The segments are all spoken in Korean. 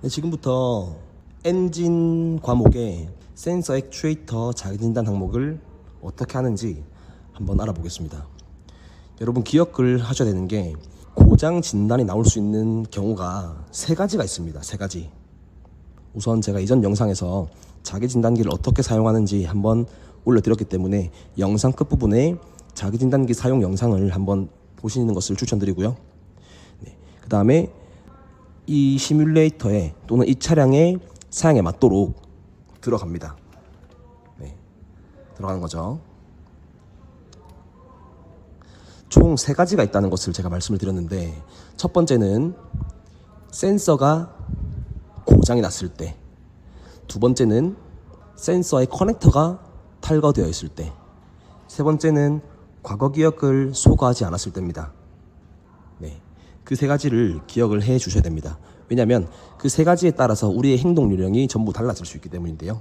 네, 지금부터 엔진 과목의 센서 액추에이터 자기진단 항목을 어떻게 하는지 한번 알아보겠습니다. 여러분 기억을 하셔야 되는 게 고장 진단이 나올 수 있는 경우가 세 가지가 있습니다. 세 가지. 우선 제가 이전 영상에서 자기진단기를 어떻게 사용하는지 한번 올려드렸기 때문에 영상 끝부분에 자기진단기 사용 영상을 한번 보시는 것을 추천드리고요. 네, 그 다음에 이 시뮬레이터에 또는 이 차량의 사양에 맞도록 들어갑니다. 네, 들어가는 거죠. 총 세 가지가 있다는 것을 제가 말씀을 드렸는데, 첫 번째는 센서가 고장이 났을 때, 두 번째는 센서의 커넥터가 탈거되어 있을 때, 세 번째는 과거 기억을 소거하지 않았을 때입니다. 네, 그 세 가지를 기억을 해 주셔야 됩니다. 왜냐하면 그 세 가지에 따라서 우리의 행동 요령이 전부 달라질 수 있기 때문인데요.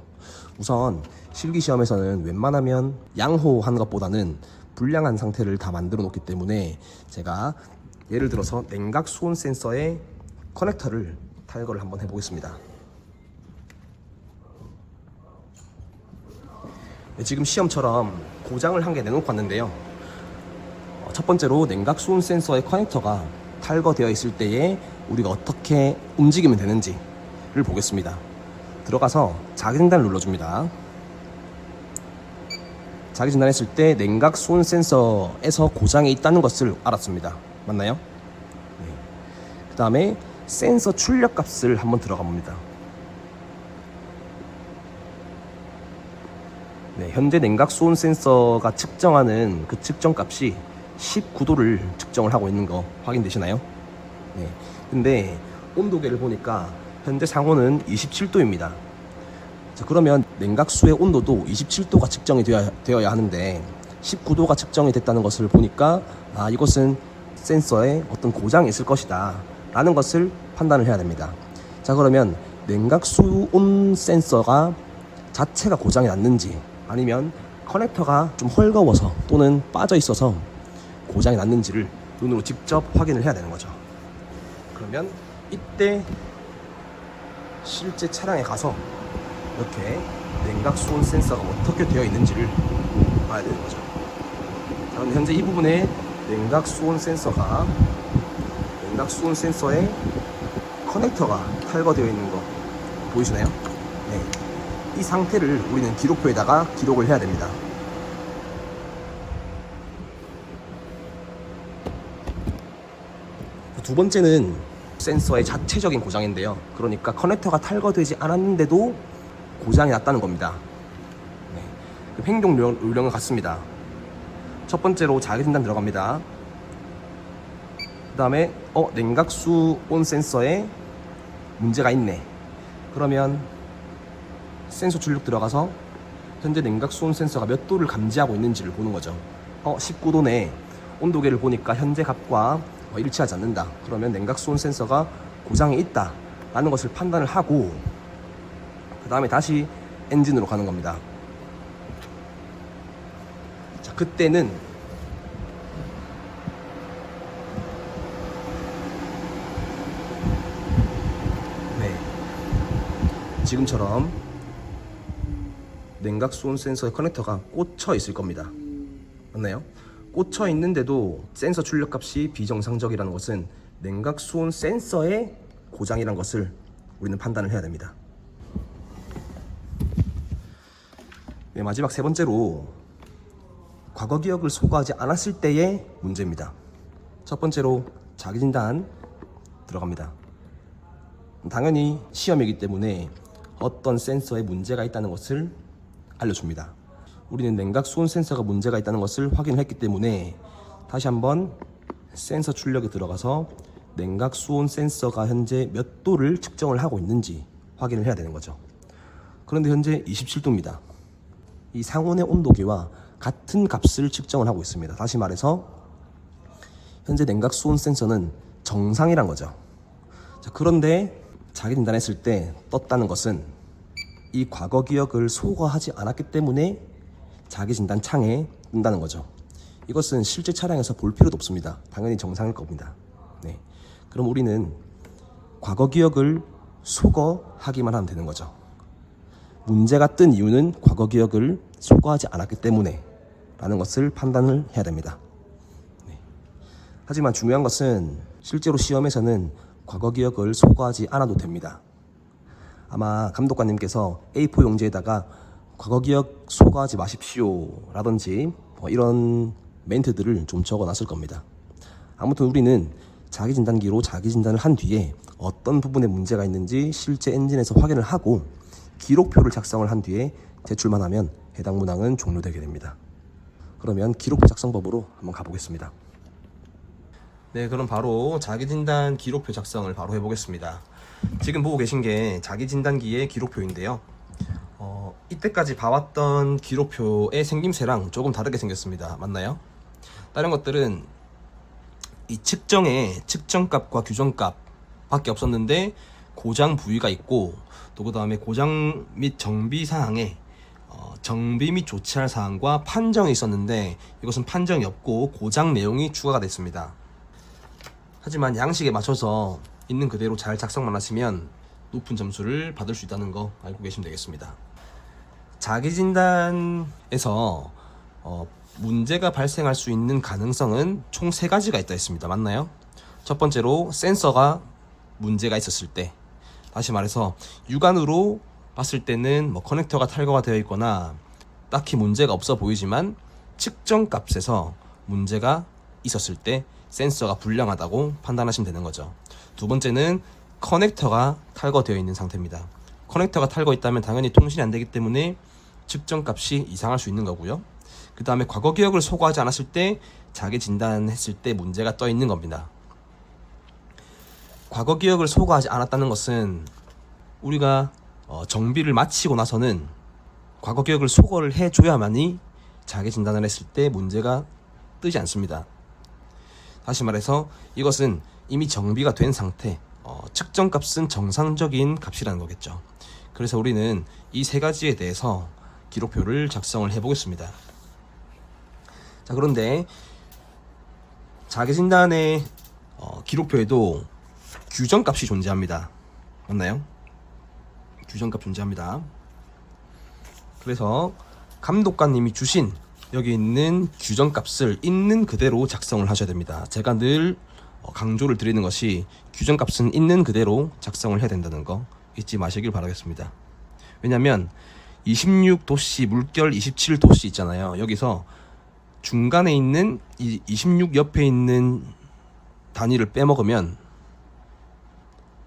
우선 실기시험에서는 웬만하면 양호한 것보다는 불량한 상태를 다 만들어 놓기 때문에 제가 예를 들어서 냉각 수온 센서의 커넥터를 탈거를 한번 해보겠습니다. 네, 지금 시험처럼 고장을 한 개 내놓고 왔는데요. 첫 번째로 냉각 수온 센서의 커넥터가 탈거되어 있을 때에 우리가 어떻게 움직이면 되는지를 보겠습니다. 들어가서 자기진단을 눌러줍니다. 자기진단했을 때 냉각 수온 센서에서 고장이 있다는 것을 알았습니다. 맞나요? 네. 그 다음에 센서 출력 값을 한번 들어가 봅니다. 네, 현재 냉각 수온 센서가 측정하는 그 측정 값이 19도를 측정을 하고 있는 거 확인되시나요? 네. 근데 온도계를 보니까 현재 상온은 27도입니다. 자, 그러면 냉각수의 온도도 27도가 측정이 되어야 하는데 19도가 측정이 됐다는 것을 보니까 이것은 센서에 어떤 고장이 있을 것이다 라는 것을 판단을 해야 됩니다. 자, 그러면 냉각수온 센서가 자체가 고장이 났는지, 아니면 커넥터가 좀 헐거워서 또는 빠져 있어서 고장이 났는지를 눈으로 직접 확인을 해야 되는 거죠. 그러면 이때 실제 차량에 가서 이렇게 냉각 수온 센서가 어떻게 되어 있는지를 봐야 되는 거죠. 자, 그럼 현재 이 부분에 냉각 수온 센서의 커넥터가 탈거되어 있는 거 보이시나요? 네. 이 상태를 우리는 기록표에다가 기록을 해야 됩니다. 두 번째는 센서의 자체적인 고장인데요. 그러니까 커넥터가 탈거되지 않았는데도 고장이 났다는 겁니다. 네. 그 행동 요령은 같습니다. 첫 번째로 자기진단 들어갑니다. 그 다음에 냉각수 온 센서에 문제가 있네. 그러면 센서 출력 들어가서 현재 냉각수 온 센서가 몇 도를 감지하고 있는지를 보는 거죠. 19도네. 온도계를 보니까 현재 값과 일치하지 않는다. 그러면 냉각수온 센서가 고장이 있다 라는 것을 판단을 하고, 그 다음에 다시 엔진으로 가는 겁니다. 자, 그때는 네, 지금처럼 냉각수온 센서의 커넥터가 꽂혀 있을 겁니다. 맞나요? 꽂혀 있는데도 센서 출력 값이 비정상적이라는 것은 냉각 수온 센서의 고장이라는 것을 우리는 판단을 해야 됩니다. 네, 마지막 세 번째로 과거 기억을 소거하지 않았을 때의 문제입니다. 첫 번째로 자기진단 들어갑니다. 당연히 시험이기 때문에 어떤 센서에 문제가 있다는 것을 알려줍니다. 우리는 냉각 수온 센서가 문제가 있다는 것을 확인했기 때문에 다시 한번 센서 출력에 들어가서 냉각 수온 센서가 현재 몇 도를 측정을 하고 있는지 확인을 해야 되는 거죠. 그런데 현재 27도입니다. 이 상온의 온도계와 같은 값을 측정을 하고 있습니다. 다시 말해서 현재 냉각 수온 센서는 정상이란 거죠. 자, 그런데 자기 진단했을 때 떴다는 것은 이 과거 기억을 소거하지 않았기 때문에 자기 진단 창에 뜬다는 거죠. 이것은 실제 차량에서 볼 필요도 없습니다. 당연히 정상일 겁니다. 네. 그럼 우리는 과거 기억을 소거하기만 하면 되는 거죠. 문제가 뜬 이유는 과거 기억을 소거하지 않았기 때문에 라는 것을 판단을 해야 됩니다. 네. 하지만 중요한 것은 실제로 시험에서는 과거 기억을 소거하지 않아도 됩니다. 아마 감독관님께서 A4 용지에다가 과거 기억 소거하지 마십시오 라든지 이런 멘트들을 좀 적어놨을 겁니다. 아무튼 우리는 자기진단기로 자기진단을 한 뒤에 어떤 부분에 문제가 있는지 실제 엔진에서 확인을 하고 기록표를 작성을 한 뒤에 제출만 하면 해당 문항은 종료되게 됩니다. 그러면 기록표 작성법으로 한번 가보겠습니다. 네, 그럼 바로 자기진단 기록표 작성을 바로 해보겠습니다. 지금 보고 계신 게 자기진단기의 기록표인데요. 이때까지 봐왔던 기록표의 생김새랑 조금 다르게 생겼습니다. 맞나요? 다른 것들은 이 측정에 측정값과 규정값 밖에 없었는데 고장 부위가 있고 또 그 다음에 고장 및 정비 사항에 정비 및 조치할 사항과 판정이 있었는데 이것은 판정이 없고 고장 내용이 추가가 됐습니다. 하지만 양식에 맞춰서 있는 그대로 잘 작성만 하시면 높은 점수를 받을 수 있다는 거 알고 계시면 되겠습니다. 자기진단에서 문제가 발생할 수 있는 가능성은 총 3가지가 있다 했습니다. 맞나요? 첫 번째로 센서가 문제가 있었을 때, 다시 말해서 육안으로 봤을 때는 커넥터가 탈거가 되어 있거나 딱히 문제가 없어 보이지만 측정값에서 문제가 있었을 때 센서가 불량하다고 판단하시면 되는 거죠. 두 번째는 커넥터가 탈거되어 있는 상태입니다. 커넥터가 탈거 있다면 당연히 통신이 안 되기 때문에 측정값이 이상할 수 있는 거고요. 그 다음에 과거 기억을 소거하지 않았을 때 자기 진단했을 때 문제가 떠 있는 겁니다. 과거 기억을 소거하지 않았다는 것은 우리가 정비를 마치고 나서는 과거 기억을 소거를 해줘야만이 자기 진단을 했을 때 문제가 뜨지 않습니다. 다시 말해서 이것은 이미 정비가 된 상태, 측정값은 정상적인 값이라는 거겠죠. 그래서 우리는 이 3가지에 대해서 기록표를 작성을 해보겠습니다. 자, 그런데 자기진단의 기록표에도 규정값이 존재합니다. 맞나요? 규정값 존재합니다. 그래서 감독관님이 주신 여기 있는 규정값을 있는 그대로 작성을 하셔야 됩니다. 제가 늘 강조를 드리는 것이 규정값은 있는 그대로 작성을 해야 된다는 거 잊지 마시길 바라겠습니다. 왜냐면 26도씨 물결 27도씨 있잖아요. 여기서 중간에 있는 이 26 옆에 있는 단위를 빼먹으면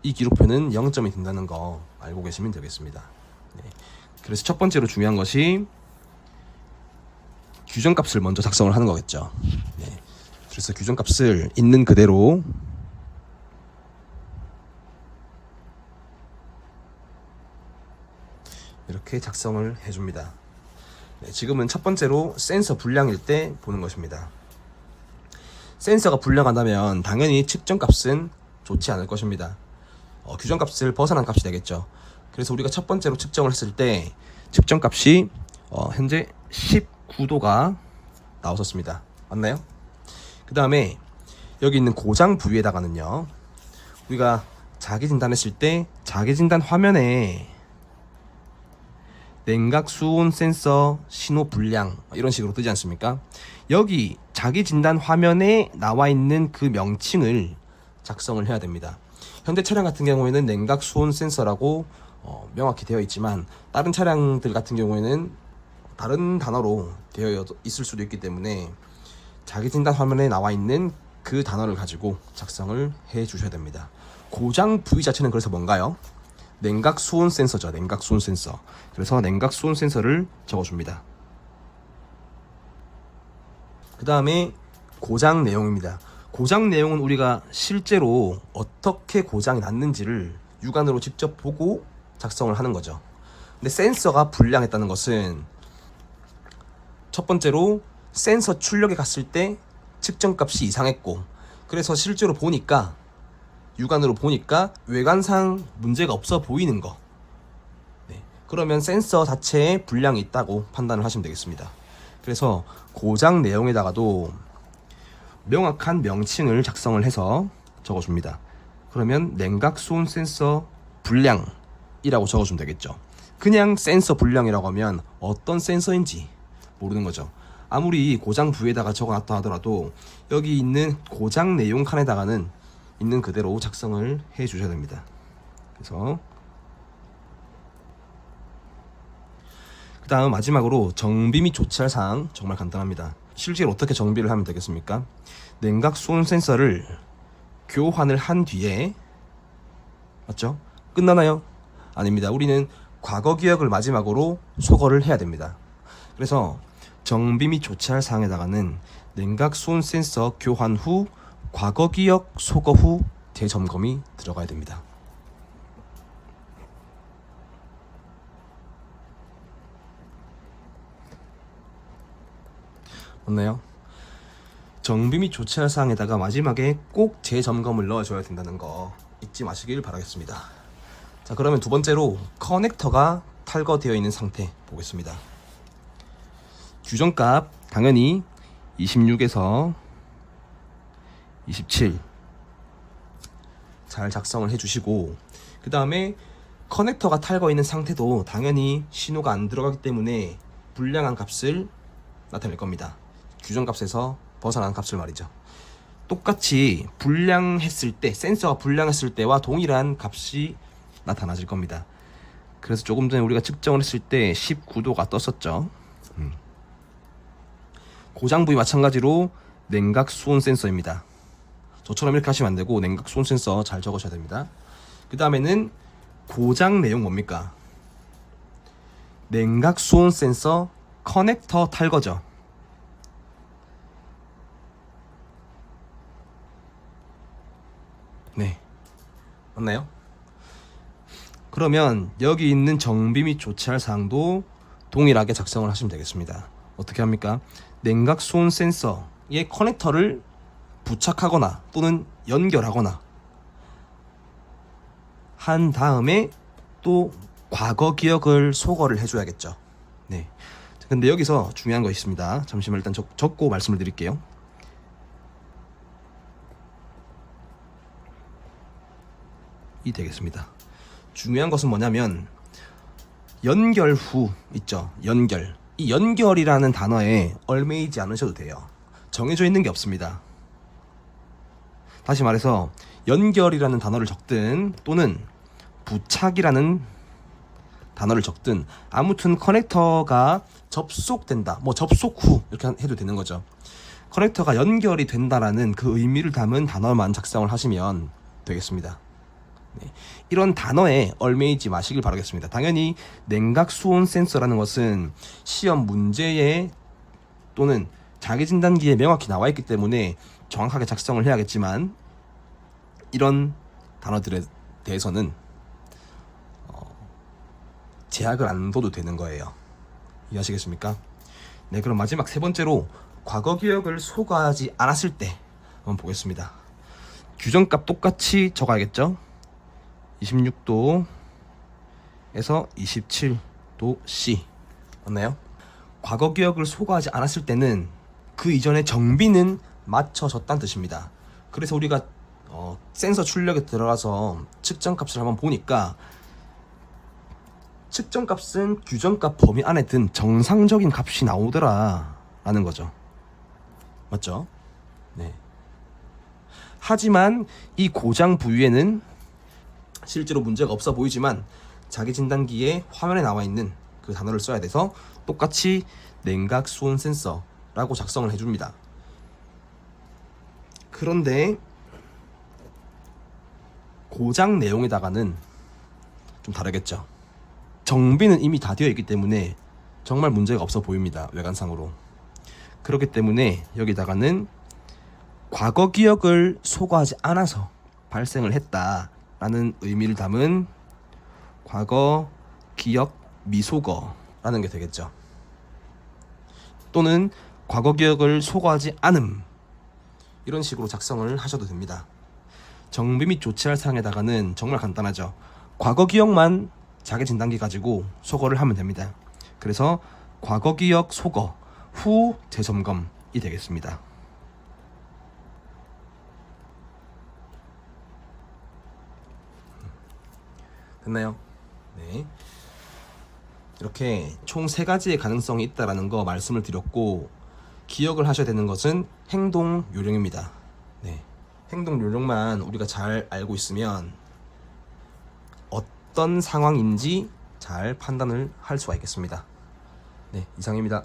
이 기록표는 0점이 된다는 거 알고 계시면 되겠습니다. 네. 그래서 첫 번째로 중요한 것이 규정값을 먼저 작성을 하는 거겠죠. 네. 그래서 규정값을 있는 그대로 이렇게 작성을 해줍니다. 네, 지금은 첫 번째로 센서 불량일 때 보는 것입니다. 센서가 불량하다면 당연히 측정값은 좋지 않을 것입니다. 규정값을 벗어난 값이 되겠죠. 그래서 우리가 첫 번째로 측정을 했을 때 측정값이 현재 19도가 나왔었습니다. 맞나요? 그 다음에 여기 있는 고장 부위에다가는요, 우리가 자기진단했을 때 자기진단 화면에 냉각 수온 센서 신호 불량 이런 식으로 뜨지 않습니까? 여기 자기진단 화면에 나와 있는 그 명칭을 작성을 해야 됩니다. 현대 차량 같은 경우에는 냉각 수온 센서라고 명확히 되어 있지만 다른 차량들 같은 경우에는 다른 단어로 되어 있을 수도 있기 때문에 자기진단 화면에 나와 있는 그 단어를 가지고 작성을 해 주셔야 됩니다. 고장 부위 자체는 그래서 뭔가요? 냉각 수온 센서죠. 냉각 수온 센서. 그래서 냉각 수온 센서를 적어줍니다. 그 다음에 고장 내용입니다. 고장 내용은 우리가 실제로 어떻게 고장이 났는지를 육안으로 직접 보고 작성을 하는 거죠. 근데 센서가 불량했다는 것은 첫 번째로 센서 출력에 갔을 때 측정값이 이상했고, 그래서 실제로 보니까 육안으로 보니까 외관상 문제가 없어 보이는 거. 네. 그러면 센서 자체에 불량이 있다고 판단을 하시면 되겠습니다. 그래서 고장 내용에다가도 명확한 명칭을 작성을 해서 적어줍니다. 그러면 냉각 수온 센서 불량이라고 적어주면 되겠죠. 그냥 센서 불량이라고 하면 어떤 센서인지 모르는 거죠. 아무리 고장 부위에다가 적어놨다 하더라도 여기 있는 고장 내용 칸에다가는 있는 그대로 작성을 해 주셔야 됩니다. 그래서 그 다음 마지막으로 정비 및 조치할 사항 정말 간단합니다. 실제로 어떻게 정비를 하면 되겠습니까? 냉각 수온 센서를 교환을 한 뒤에 맞죠? 끝나나요? 아닙니다. 우리는 과거 기억을 마지막으로 소거를 해야 됩니다. 그래서 정비 및 조치할 사항에다가는 냉각 수온 센서 교환 후 과거 기억 소거 후 재점검이 들어가야 됩니다. 맞나요? 정비 및 조치할 사항에다가 마지막에 꼭 재점검을 넣어줘야 된다는 거 잊지 마시길 바라겠습니다. 자, 그러면 두 번째로 커넥터가 탈거되어 있는 상태 보겠습니다. 규정값 당연히 26에서 27 잘 작성을 해주시고, 그 다음에 커넥터가 탈거 있는 상태도 당연히 신호가 안 들어가기 때문에 불량한 값을 나타낼 겁니다. 규정값에서 벗어난 값을 말이죠. 똑같이 불량했을 때, 센서가 불량했을 때와 동일한 값이 나타나질 겁니다. 그래서 조금 전에 우리가 측정을 했을 때 19도가 떴었죠. 고장 부위 마찬가지로 냉각 수온 센서입니다. 저처럼 이렇게 하시면 안 되고 냉각 수온 센서 잘 적으셔야 됩니다. 그 다음에는 고장 내용 뭡니까? 냉각 수온 센서 커넥터 탈거죠. 네, 맞나요? 그러면 여기 있는 정비 및 조치할 사항도 동일하게 작성을 하시면 되겠습니다. 어떻게 합니까? 냉각 수온 센서의 커넥터를 부착하거나 또는 연결하거나 한 다음에 또 과거 기억을 소거를 해줘야겠죠. 네. 근데 여기서 중요한 거 있습니다. 잠시만 일단 적고 말씀을 드릴게요. 이 되겠습니다. 중요한 것은 뭐냐면 연결 후 있죠. 연결. 이 연결이라는 단어에 얽매이지 않으셔도 돼요. 정해져 있는 게 없습니다. 다시 말해서 연결이라는 단어를 적든 또는 부착이라는 단어를 적든 아무튼 커넥터가 접속된다, 뭐 접속 후 이렇게 해도 되는 거죠. 커넥터가 연결이 된다라는 그 의미를 담은 단어만 작성을 하시면 되겠습니다. 네. 이런 단어에 얽매이지 마시길 바라겠습니다. 당연히 냉각 수온 센서라는 것은 시험 문제에 또는 자기진단기에 명확히 나와 있기 때문에 정확하게 작성을 해야겠지만 이런 단어들에 대해서는 제약을 안 둬도 되는 거예요. 이해하시겠습니까? 네, 그럼 마지막 세 번째로 과거 기억을 소거하지 않았을 때 한번 보겠습니다. 규정값 똑같이 적어야겠죠? 26도에서 27도 C 맞나요? 과거 기억을 소거하지 않았을 때는 그 이전에 정비는 맞춰졌다는 뜻입니다. 그래서 우리가 센서 출력에 들어가서 측정값을 한번 보니까 측정값은 규정값 범위 안에 든 정상적인 값이 나오더라 라는 거죠. 맞죠? 네. 하지만 이 고장 부위에는 실제로 문제가 없어 보이지만 자기 진단기에 화면에 나와 있는 그 단어를 써야 돼서 똑같이 냉각 수온 센서라고 작성을 해줍니다. 그런데 고장 내용에다가는 좀 다르겠죠. 정비는 이미 다 되어 있기 때문에 정말 문제가 없어 보입니다. 외관상으로. 그렇기 때문에 여기다가는 과거 기억을 소거하지 않아서 발생을 했다라는 의미를 담은 과거 기억 미소거라는 게 되겠죠. 또는 과거 기억을 소거하지 않음, 이런 식으로 작성을 하셔도 됩니다. 정비 및 조치할 사항에다가는 정말 간단하죠. 과거 기억만 자기 진단기 가지고 소거를 하면 됩니다. 그래서 과거 기억 소거 후 재점검이 되겠습니다. 됐나요? 네. 이렇게 총 3가지의 가능성이 있다라는 거 말씀을 드렸고, 기억을 하셔야 되는 것은 행동 요령입니다. 네. 행동 요령만 우리가 잘 알고 있으면 어떤 상황인지 잘 판단을 할 수가 있겠습니다. 네, 이상입니다.